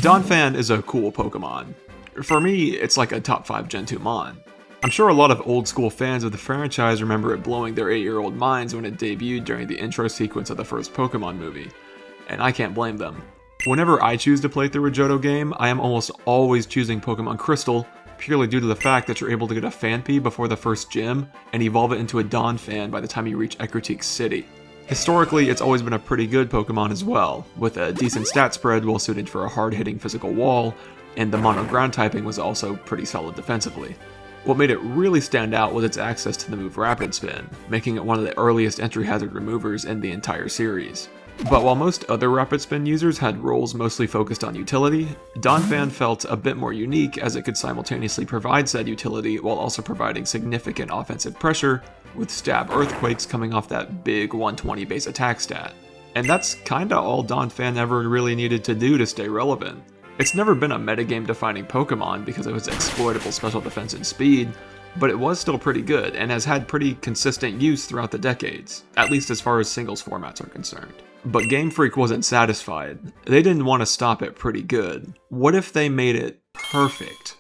Donphan is a cool Pokemon. For me, it's like a top 5 Gen 2 Mon. I'm sure a lot of old school fans of the franchise remember it blowing their 8-year-old minds when it debuted during the intro sequence of the first Pokemon movie, and I can't blame them. Whenever I choose to play through a Johto game, I am almost always choosing Pokemon Crystal, purely due to the fact that you're able to get a Phanpy before the first gym, and evolve it into a Donphan by the time you reach Ecruteak City. Historically, it's always been a pretty good Pokemon as well, with a decent stat spread well suited for a hard-hitting physical wall, and the mono ground typing was also pretty solid defensively. What made it really stand out was its access to the move Rapid Spin, making it one of the earliest entry hazard removers in the entire series. But while most other Rapid Spin users had roles mostly focused on utility, Donphan felt a bit more unique as it could simultaneously provide said utility while also providing significant offensive pressure, with Stab Earthquakes coming off that big 120 base attack stat. And that's kinda all Donphan ever really needed to do to stay relevant. It's never been a metagame defining Pokemon because of its exploitable special defense and speed, but it was still pretty good and has had pretty consistent use throughout the decades, at least as far as singles formats are concerned. But Game Freak wasn't satisfied. They didn't want to stop at pretty good. What if they made it perfect?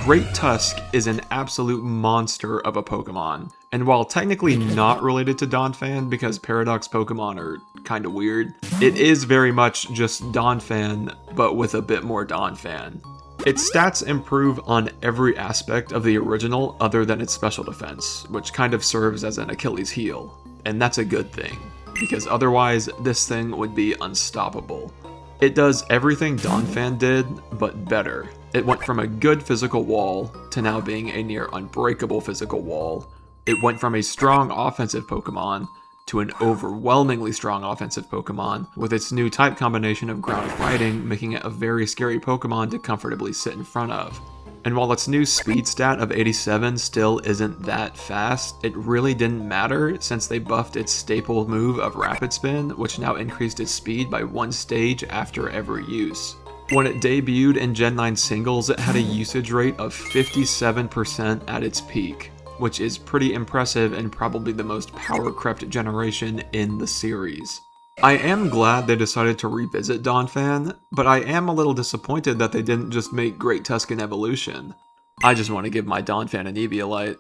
Great Tusk is an absolute monster of a Pokemon, and while technically not related to Donphan because Paradox Pokemon are kinda weird, it is very much just Donphan, but with a bit more Donphan. Its stats improve on every aspect of the original other than its special defense, which kind of serves as an Achilles heel, and that's a good thing, because otherwise this thing would be unstoppable. It does everything Donphan did, but better. It went from a good physical wall to now being a near unbreakable physical wall. It went from a strong offensive Pokemon to an overwhelmingly strong offensive Pokemon, with its new type combination of ground fighting making it a very scary Pokemon to comfortably sit in front of. And while its new speed stat of 87 still isn't that fast, it really didn't matter since they buffed its staple move of Rapid Spin, which now increased its speed by 1 stage after every use. When it debuted in Gen 9 singles, it had a usage rate of 57% at its peak, which is pretty impressive and probably the most power-crept generation in the series. I am glad they decided to revisit Donphan, but I am a little disappointed that they didn't just make Great Tuscan Evolution. I just want to give my Donphan an Eviolite.